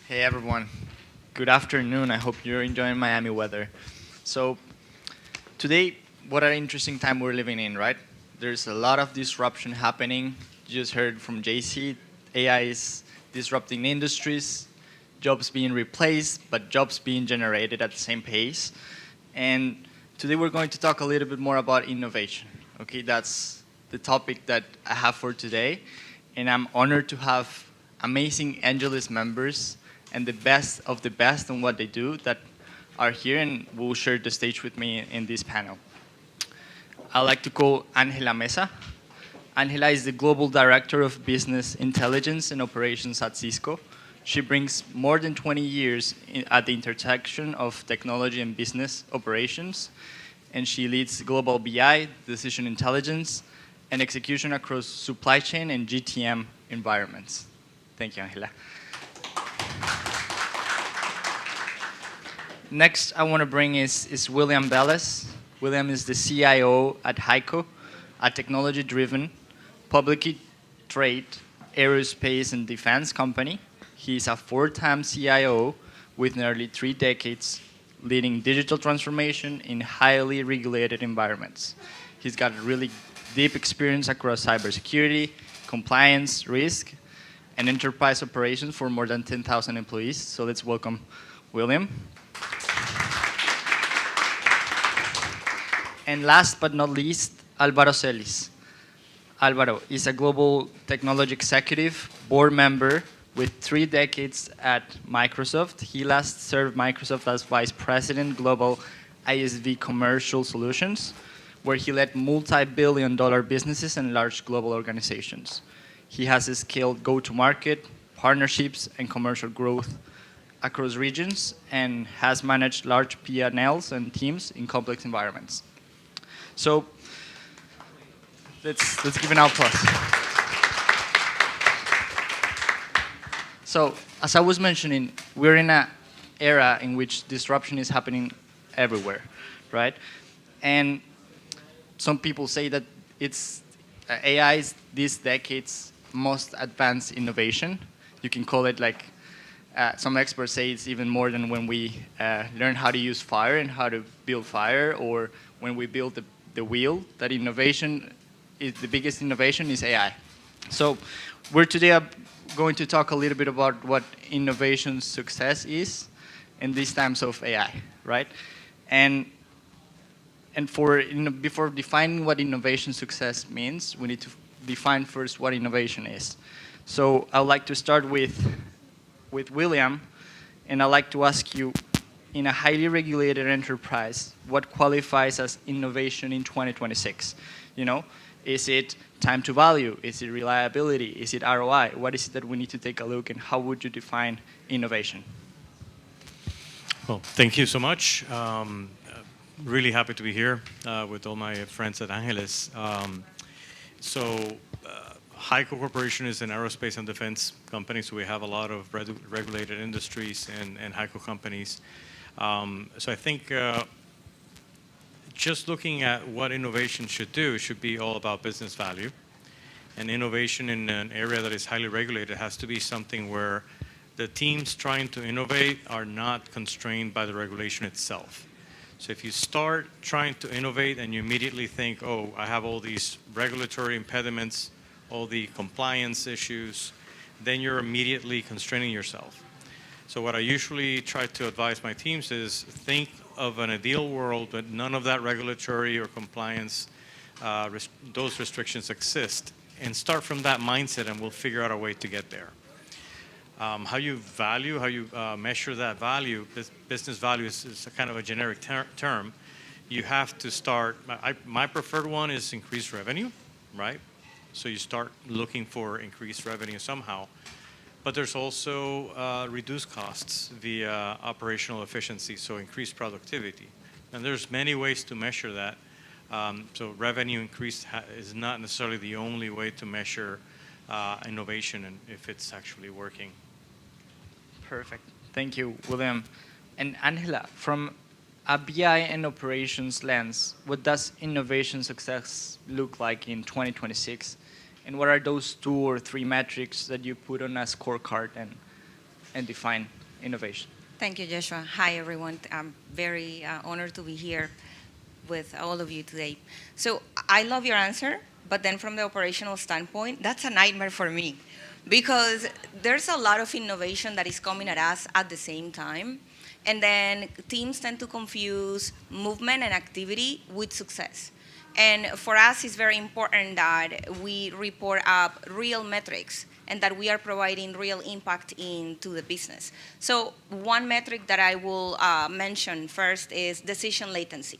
Hey everyone, good afternoon. I hope you're enjoying Miami weather. So today, what an interesting time we're living in, right? There's a lot of disruption happening. You just heard from JC, AI is disrupting industries, jobs being replaced, but jobs being generated at the same pace. And today we're going to talk a little bit more about innovation. Okay, that's the topic that I have for today. And I'm honored to have amazing Angelus members and the best on what they do that are here and will share the stage with me in this panel. I'd like to call Angela Mesa. Angela is the Global Director of Business Intelligence and Operations at Cisco. She brings more than 20 years at the intersection of technology and business operations, and she leads global BI, decision intelligence, and execution across supply chain and GTM environments. Thank you, Angela. Next, I want to bring is William Velez. William is the CIO at HEICO, a technology-driven, publicly traded aerospace and defense company. He's a four-time CIO with nearly 3 decades leading digital transformation in highly regulated environments. He's got really deep experience across cybersecurity, compliance, risk, and enterprise operations for more than 10,000 employees. So let's welcome William. And last but not least, Alvaro Celis. Alvaro is a global technology executive, board member with 3 decades at Microsoft. He last served Microsoft as vice president, global ISV commercial solutions, where he led multi-billion-dollar businesses and large global organizations. He has scaled go-to-market, partnerships, and commercial growth across regions and has managed large P&Ls and teams in complex environments. So let's give an applause. So as I was mentioning, we're in an era in which disruption is happening everywhere, right? And some people say that it's AI is this decade's most advanced innovation. You can call it like, some experts say it's even more than when we learned how to use fire and how to build fire, or when we built the wheel. That innovation is the biggest innovation is AI. So we're today going to talk a little bit about what innovation success is in these times of AI, right? And before defining what innovation success means, we need to define first what innovation is. So I'd like to start with William, and I'd like to ask you, in a highly regulated enterprise, what qualifies as innovation in 2026? You know, is it time to value? Is it reliability? Is it ROI? What is it that we need to take a look, and how would you define innovation? Well, thank you so much. Really happy to be here with all my friends at Angeles. HEICO Corporation is an aerospace and defense company, so we have a lot of regulated industries and HEICO companies. So I think just looking at what innovation should do should be all about business value. And innovation in an area that is highly regulated has to be something where the teams trying to innovate are not constrained by the regulation itself. So if you start trying to innovate and you immediately think, oh, I have all these regulatory impediments, all the compliance issues, then you're immediately constraining yourself. So what I usually try to advise my teams is think of an ideal world that none of that regulatory or compliance, those restrictions exist, and start from that mindset, and we'll figure out a way to get there. How you measure that value, business value is a kind of a generic term. You have to start, my preferred one is increased revenue, right? So you start looking for increased revenue somehow. But there's also reduced costs via operational efficiency, so increased productivity. And there's many ways to measure that. So revenue increase is not necessarily the only way to measure innovation and if it's actually working. Perfect. Thank you, William. And Angela, from a BI and operations lens, what does innovation success look like in 2026? And what are those 2 or 3 metrics that you put on a scorecard and and define innovation? Thank you, Jeshua. Hi, everyone. I'm very honored to be here with all of you today. So I love your answer, but then from the operational standpoint, that's a nightmare for me because there's a lot of innovation that is coming at us at the same time. And then teams tend to confuse movement and activity with success. And for us, it's very important that we report up real metrics and that we are providing real impact into the business. So one metric that I will mention first is decision latency.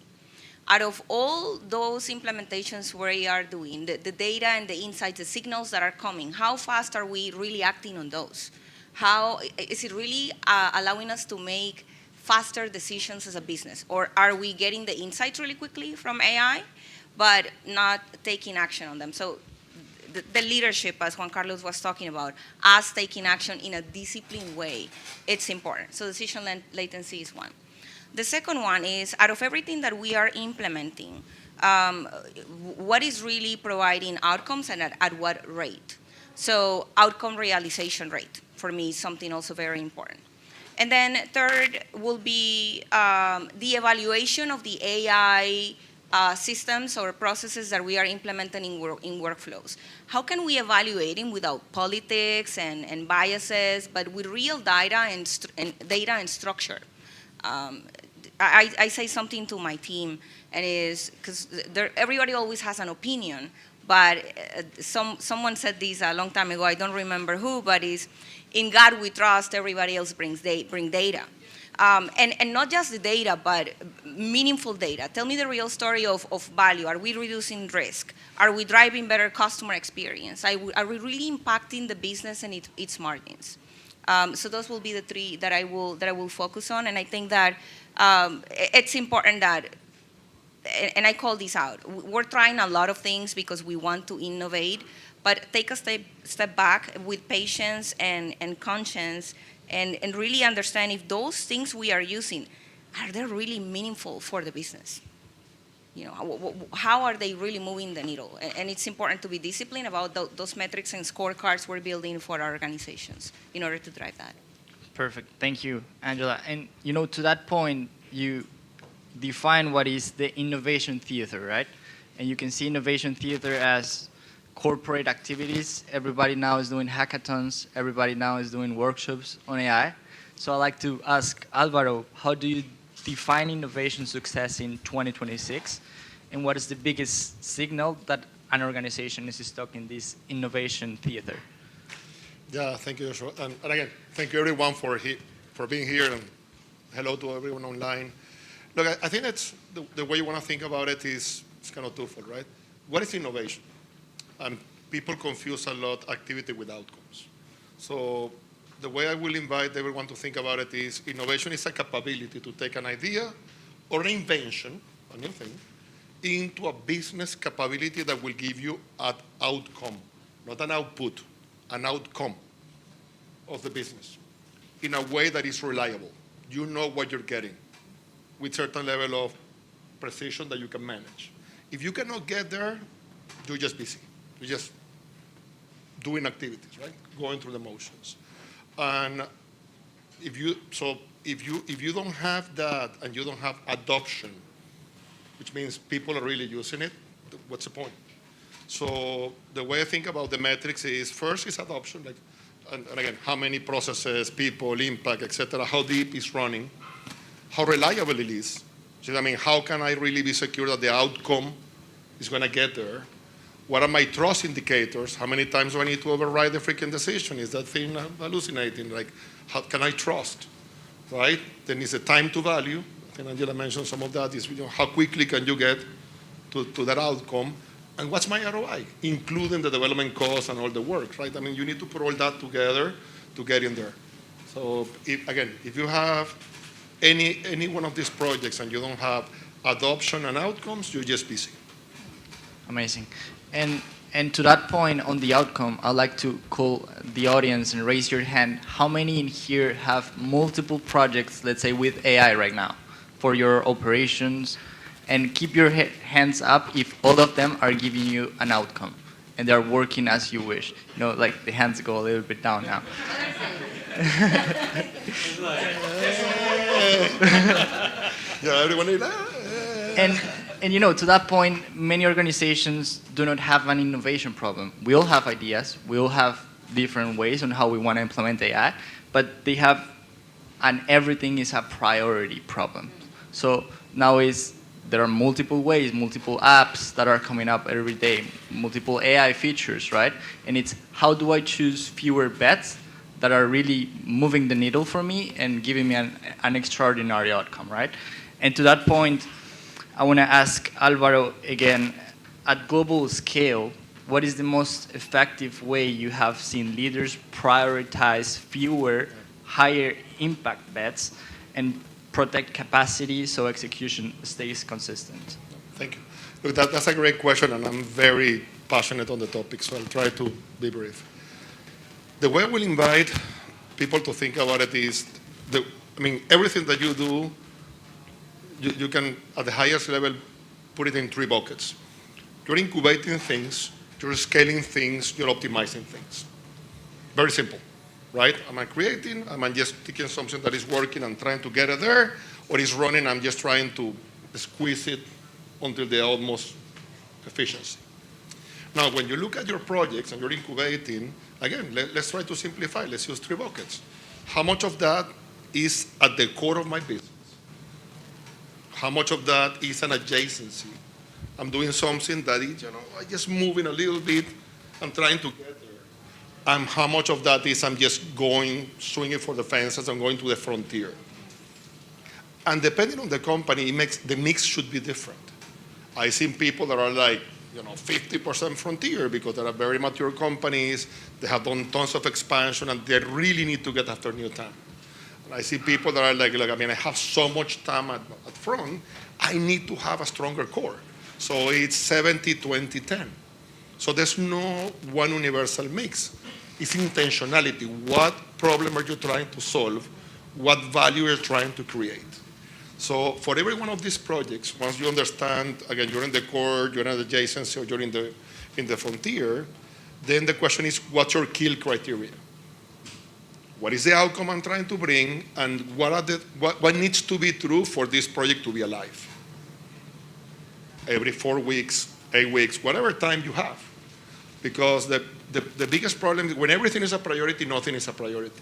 Out of all those implementations we are doing, the data and the insights, the signals that are coming, how fast are we really acting on those? How is it really allowing us to make faster decisions as a business? Or are we getting the insights really quickly from AI, but not taking action on them? So the leadership, as Juan Carlos was talking about, us taking action in a disciplined way, it's important. So decision latency is one. The second one is, out of everything that we are implementing, what is really providing outcomes and at what rate? So outcome realization rate, for me, is something also very important. And then third will be the evaluation of the AI systems or processes that we are implementing in workflows. How can we evaluate them without politics and biases, but with real data and structure? I say something to my team, and is because everybody always has an opinion, but someone said this a long time ago. I don't remember who, but is in God we trust. Everybody else bring data. And not just the data, but meaningful data. Tell me the real story of value. Are we reducing risk? Are we driving better customer experience? Are we really impacting the business and its margins? So those will be the three that I will focus on. And I think that it's important that, and I call this out, we're trying a lot of things because we want to innovate, but take a step back with patience and conscience and really understand if those things we are using, are they really meaningful for the business? You know, how are they really moving the needle? And it's important to be disciplined about those metrics and scorecards we're building for our organizations in order to drive that. Perfect. Thank you, Angela. And to that point, you define what is the innovation theater, right? And you can see innovation theater as corporate activities. Everybody now is doing hackathons. Everybody now is doing workshops on AI. So I'd like to ask Alvaro, how do you define innovation success in 2026? And what is the biggest signal that an organization is stuck in this innovation theater? Yeah, thank you, Joshua. And again, thank you everyone for being here, and hello to everyone online. Look, I think that's the way you want to think about it is it's kind of twofold, right? What is innovation? And people confuse a lot activity with outcomes. So the way I will invite everyone to think about it is innovation is a capability to take an idea or an invention, a new thing, into a business capability that will give you an outcome, not an output, an outcome of the business in a way that is reliable. You know what you're getting with certain level of precision that you can manage. If you cannot get there, you're just busy. You're just doing activities, right? Going through the motions. And if you don't have that and you don't have adoption, which means people are really using it, what's the point? So the way I think about the metrics is first is adoption, like, and again, how many processes, people, impact, etc. How deep is running, how reliable it is. So, I mean, how can I really be secure that the outcome is going to get there? What are my trust indicators? How many times do I need to override the freaking decision? Is that thing hallucinating? Like, how can I trust, right? Then it's a time to value. I think Angela mentioned some of that. Is how quickly can you get to that outcome? And what's my ROI, including the development costs and all the work, right? I mean, you need to put all that together to get in there. So, if you have any one of these projects and you don't have adoption and outcomes, you're just busy. Amazing. And to that point on the outcome, I'd like to call the audience and raise your hand. How many in here have multiple projects, let's say, with AI right now for your operations? And keep your hands up if all of them are giving you an outcome and they're working as you wish. Like the hands go a little bit down now. Yeah, everyone is And to that point, many organizations do not have an innovation problem. We all have ideas. We all have different ways on how we want to implement AI, but they have, and everything is a priority problem. So now there are multiple ways, multiple apps that are coming up every day, multiple AI features, right? And it's how do I choose fewer bets that are really moving the needle for me and giving me an extraordinary outcome, right? And to that point, I want to ask Alvaro again, at global scale, what is the most effective way you have seen leaders prioritize fewer, higher impact bets and protect capacity so execution stays consistent? Thank you. Look, that's a great question, and I'm very passionate on the topic, so I'll try to be brief. The way I will invite people to think about it is, everything that you do, you can, at the highest level, put it in three buckets. You're incubating things, you're scaling things, you're optimizing things. Very simple, right? Am I creating? Am I just taking something that is working and trying to get it there? Or is running, I'm just trying to squeeze it until the utmost efficiency. Now, when you look at your projects and you're incubating, again, let's try to simplify. Let's use three buckets. How much of that is at the core of my business? How much of that is an adjacency? I'm doing something that is, I'm just moving a little bit and trying to get there. And how much of that is I'm just swinging for the fences and going to the frontier? And depending on the company, the mix should be different. I've seen people that are like, 50% frontier because they are very mature companies, they have done tons of expansion, and they really need to get after new time. And I see people that are like, I have so much time at front, I need to have a stronger core. So it's 70, 20, 10. So there's no one universal mix. It's intentionality. What problem are you trying to solve? What value you're trying to create? So for every one of these projects, once you understand, again, you're in the core, you're in the adjacency, or you're in the frontier, then the question is, what's your kill criteria? What is the outcome I'm trying to bring, and what needs to be true for this project to be alive? Every 4 weeks, 8 weeks, whatever time you have. Because the biggest problem is when everything is a priority, nothing is a priority.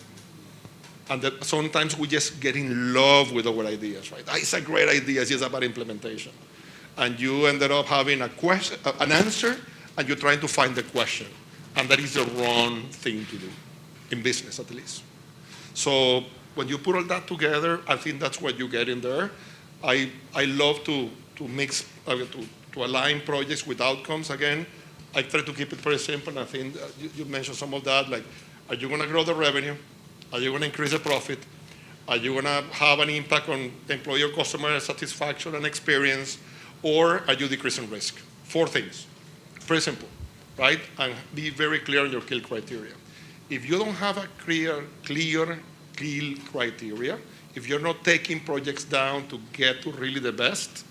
And sometimes we just get in love with our ideas, right? It's a great idea, it's just about implementation. And you ended up having an answer, and you're trying to find the question. And that is the wrong thing to do, in business at least. So when you put all that together, I think that's what you get in there. I love to mix, to align projects with outcomes. Again, I try to keep it very simple. I think you mentioned some of that, like, are you going to grow the revenue? Are you going to increase the profit? Are you going to have an impact on employee or customer satisfaction and experience? Or are you decreasing risk? 4 things. Very simple, right? And be very clear on your kill criteria. If you don't have a clear kill criteria, if you're not taking projects down to get to really the best,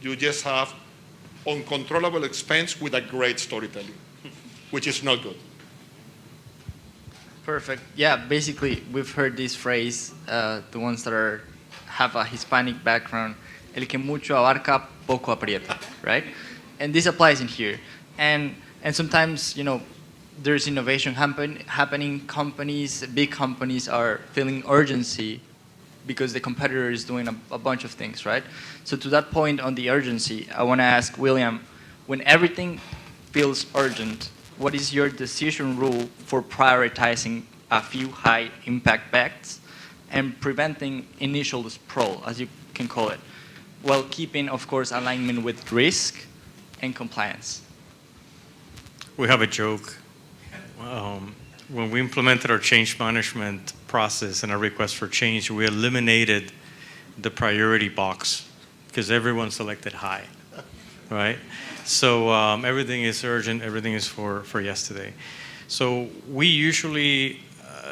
you just have uncontrollable expense with a great storytelling, which is not good. Perfect. Yeah, basically, we've heard this phrase, the ones that have a Hispanic background, el que mucho abarca, poco aprieta, right? And this applies in here. And sometimes, there's innovation happening. Big companies are feeling urgency because the competitor is doing a bunch of things, right? So to that point on the urgency, I want to ask William, when everything feels urgent, what is your decision rule for prioritizing a few high impact bets and preventing initial sprawl, as you can call it, while keeping, of course, alignment with risk and compliance? We have a joke. When we implemented our change management process and our request for change, we eliminated the priority box because everyone selected high, right? So everything is urgent, everything is for yesterday. So we usually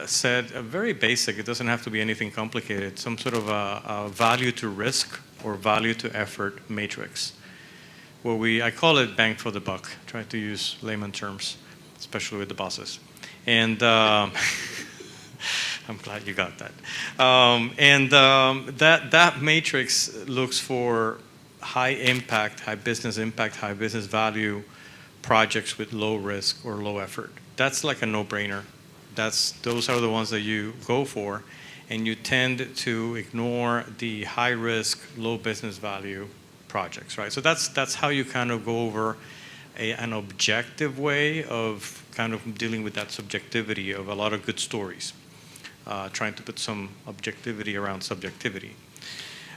said a very basic, it doesn't have to be anything complicated, some sort of a value to risk or value to effort matrix. I call it bang for the buck, try to use layman terms, especially with the bosses. And I'm glad you got that. That matrix looks for high impact, high business impact, high business value projects with low risk or low effort. That's like a no-brainer. Those are the ones that you go for, and you tend to ignore the high risk, low business value projects, right? So that's how you kind of go over an objective way of kind of dealing with that subjectivity of a lot of good stories, trying to put some objectivity around subjectivity.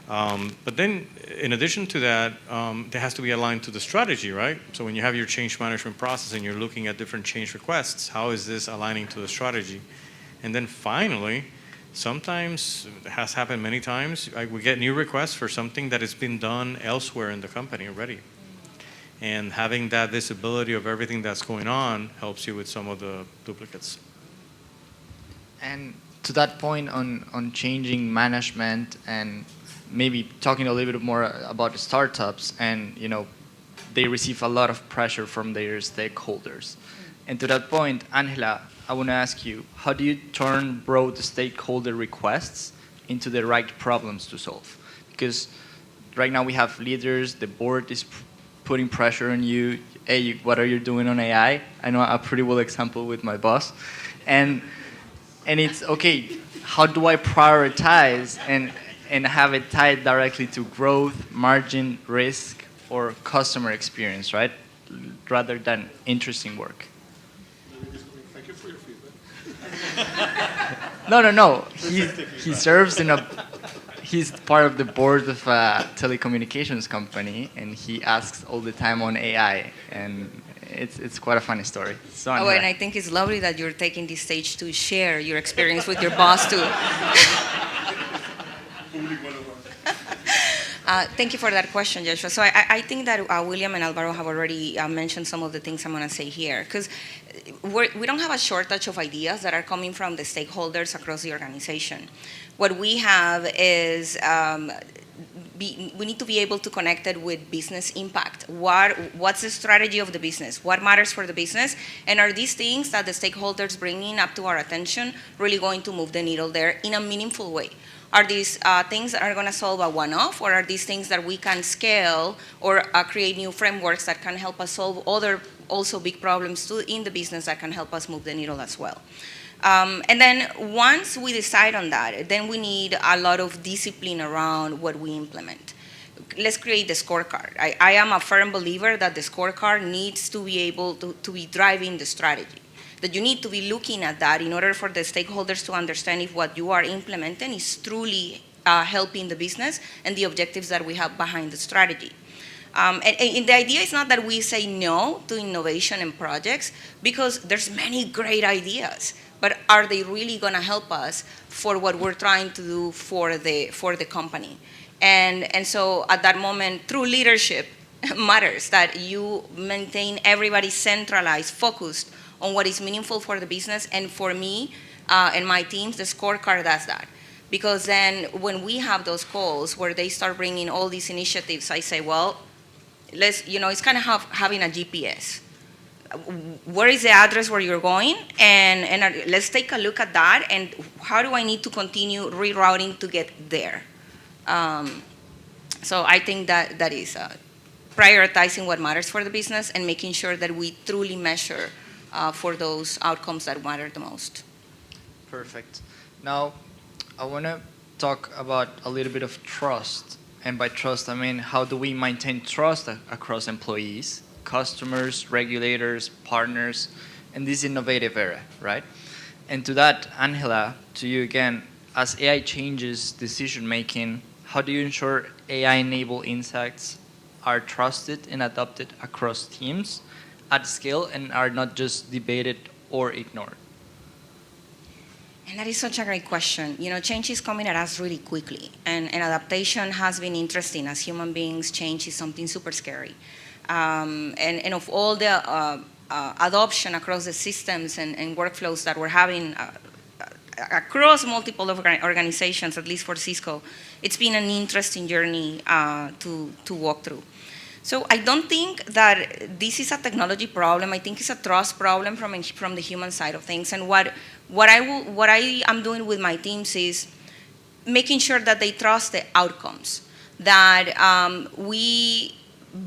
But then, in addition to that, there has to be aligned to the strategy, right? So when you have your change management process and you're looking at different change requests, how is this aligning to the strategy? And then finally, sometimes, it has happened many times, we get new requests for something that has been done elsewhere in the company already. And having that visibility of everything that's going on helps you with some of the duplicates. And to that point on changing management and maybe talking a little bit more about the startups, and they receive a lot of pressure from their stakeholders. And to that point, Angela, I want to ask you, how do you turn broad stakeholder requests into the right problems to solve? Because right now we have leaders, the board is putting pressure on you. Hey, what are you doing on AI? I know a pretty well example with my boss. And it's, okay, how do I prioritize and have it tied directly to growth, margin, risk, or customer experience, right? Rather than interesting work. Thank you for your feedback. No. He serves he's part of the board of a telecommunications company, and he asks all the time on AI, and it's quite a funny story. So and I think it's lovely that you're taking this stage to share your experience with your boss too. Thank you for that question, Jeshua. So I think that William and Alvaro have already mentioned some of the things I'm going to say here, because we don't have a shortage of ideas that are coming from the stakeholders across the organization. What we have is we need to be able to connect it with business impact. What's the strategy of the business? What matters for the business? And are these things that the stakeholders bringing up to our attention really going to move the needle there in a meaningful way? Are these things that are going to solve a one-off, or are these things that we can scale or create new frameworks that can help us solve other also big problems too in the business that can help us move the needle as well? And then once we decide on that, then we need a lot of discipline around what we implement. Let's create the scorecard. I am a firm believer that the scorecard needs to be able to be driving the strategy. That you need to be looking at that in order for the stakeholders to understand if what you are implementing is truly helping the business and the objectives that we have behind the strategy. And the idea is not that we say no to innovation and projects, because there's many great ideas, but are they really going to help us for what we're trying to do for the company? And so at that moment, true leadership matters, that you maintain everybody centralized, focused on what is meaningful for the business. And for me and my teams, the scorecard does that. Because then when we have those calls where they start bringing all these initiatives, I say, well, it's kind of having a GPS. Where is the address where you're going? And let's take a look at that, and how do I need to continue rerouting to get there? So I think that is prioritizing what matters for the business and making sure that we truly measure for those outcomes that matter the most. Perfect. Now, I want to talk about a little bit of trust. And by trust, I mean, how do we maintain trust across employees, customers, regulators, partners, in this innovative era, right? And to that, Angela, to you again, as AI changes decision-making, how do you ensure AI-enabled insights are trusted and adopted across teams at scale and are not just debated or ignored? And that is such a great question. Change is coming at us really quickly, and adaptation has been interesting. As human beings, change is something super scary. And of all the adoption across the systems and workflows that we're having across multiple organizations, at least for Cisco, it's been an interesting journey to walk through. So I don't think that this is a technology problem. I think it's a trust problem from the human side of things. And what what I am doing with my teams is making sure that they trust the outcomes, that we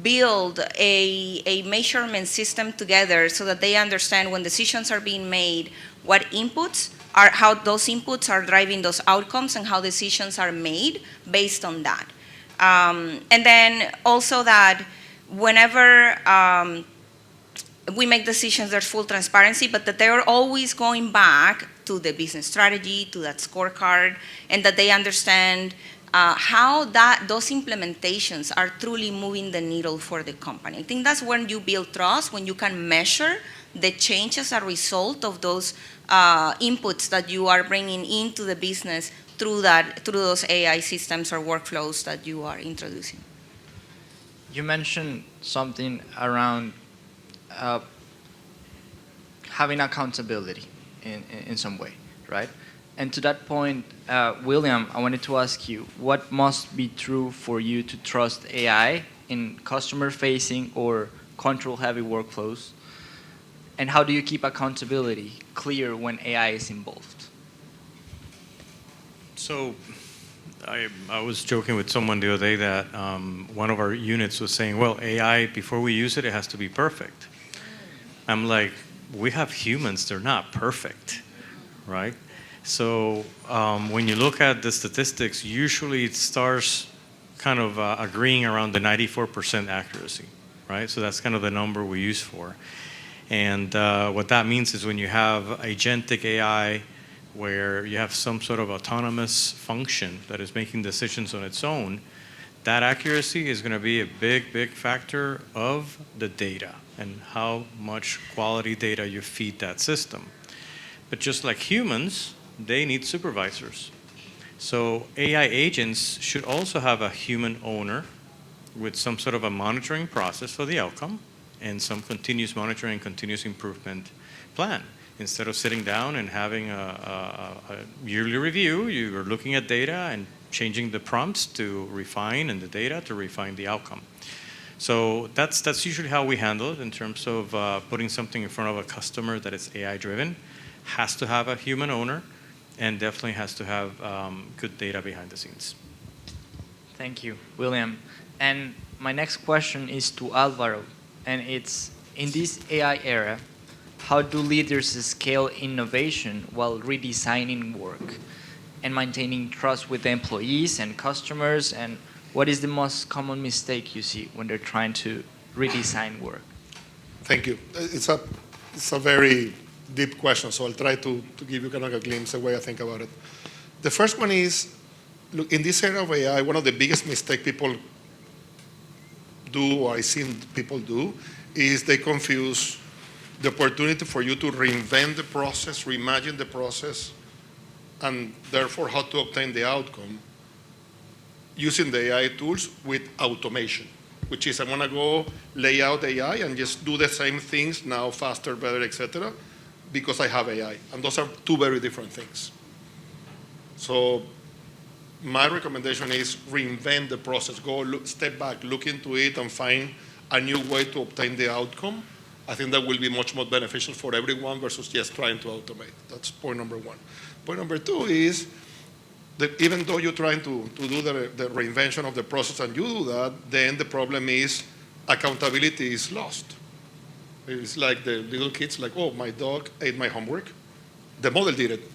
build a measurement system together so that they understand when decisions are being made, what inputs are, how those inputs are driving those outcomes, and how decisions are made based on that. And then also that whenever we make decisions, there's full transparency, but that they're always going back to the business strategy, to that scorecard, and that they understand how those implementations are truly moving the needle for the company. I think that's when you build trust, when you can measure the change as a result of those inputs that you are bringing into the business through those AI systems or workflows that you are introducing. You mentioned something around having accountability in some way, right? And to that point, William, I wanted to ask you, what must be true for you to trust AI in customer-facing or control-heavy workflows? And how do you keep accountability clear when AI is involved? So I was joking with someone the other day that one of our units was saying, well, AI, before we use it, it has to be perfect. I'm like, we have humans, they're not perfect, right? So when you look at the statistics, usually it starts kind of agreeing around the 94% accuracy, right? So that's kind of the number we use for. And what that means is when you have agentic AI, where you have some sort of autonomous function that is making decisions on its own, that accuracy is going to be a big, big factor of the data and how much quality data you feed that system. But just like humans, they need supervisors. So AI agents should also have a human owner with some sort of a monitoring process for the outcome and some continuous monitoring, continuous improvement plan. Instead of sitting down and having a yearly review, you are looking at data and changing the prompts to refine, and the data to refine the outcome. So that's usually how we handle it in terms of putting something in front of a customer that is AI driven. Has to have a human owner, and definitely has to have good data behind the scenes. Thank you, William. And my next question is to Alvaro, and it's, in this AI era, how do leaders scale innovation while redesigning work and maintaining trust with the employees and customers? And what is the most common mistake you see when they're trying to redesign work? Thank you. It's a very deep question, so I'll try to give you kind of a glimpse of the way I think about it. The first one is, look, in this era of AI, one of the biggest mistakes people do, or I've seen people do, is they confuse the opportunity for you to reinvent the process, reimagine the process, and therefore how to obtain the outcome using the AI tools with automation, which is I'm going to go lay out AI and just do the same things now faster, better, etc., because I have AI. And those are two very different things. So my recommendation is reinvent the process. Go step back, look into it, and find a new way to obtain the outcome. I think that will be much more beneficial for everyone versus just trying to automate. That's point number one. Point number two is that even though you're trying to do the reinvention of the process and you do that, then the problem is accountability is lost. It's like the little kids, like, oh, my dog ate my homework. The model did it,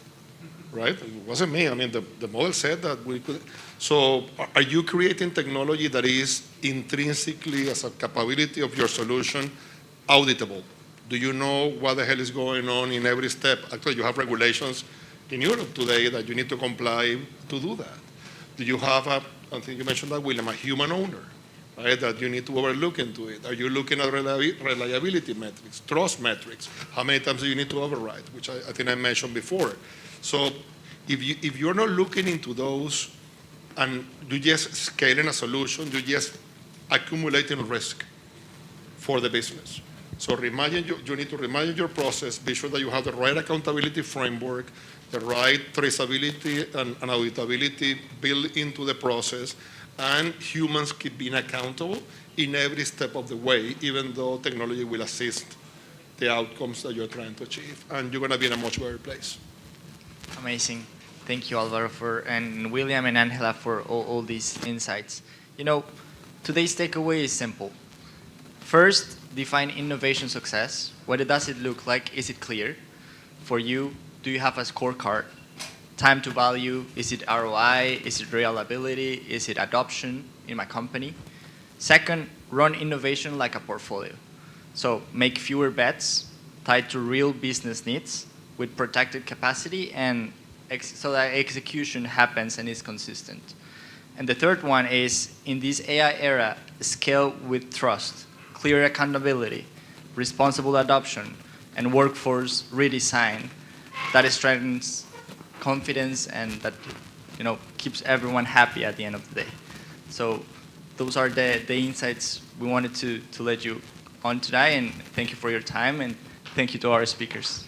right? It wasn't me. I mean, the model said that we could. So are you creating technology that is intrinsically, as a capability of your solution, auditable? Do you know what the hell is going on in every step? Actually, you have regulations in Europe today that you need to comply to do that. Do you have I think you mentioned that, William, a human owner, right, that you need to overlook into it? Are you looking at reliability metrics, trust metrics? How many times do you need to override, which I think I mentioned before? So if you're not looking into those and you just scaling a solution, you just accumulating risk for the business. So you need to reimagine your process, be sure that you have the right accountability framework, the right traceability and auditability built into the process, and humans keep being accountable in every step of the way, even though technology will assist the outcomes that you're trying to achieve. And you're going to be in a much better place. Amazing. Thank you, Alvaro, and William and Angela for all these insights. You know, today's takeaway is simple. First, define innovation success. What does it look like? Is it clear? For you, do you have a scorecard? Time to value, is it ROI? Is it reliability? Is it adoption in my company? Second, run innovation like a portfolio. So make fewer bets tied to real business needs with protected capacity and so that execution happens and is consistent. And the third one is, in this AI era, scale with trust, clear accountability, responsible adoption, and workforce redesign that strengthens confidence and that keeps everyone happy at the end of the day. So those are the insights we wanted to let you on today, and thank you for your time, and thank you to our speakers.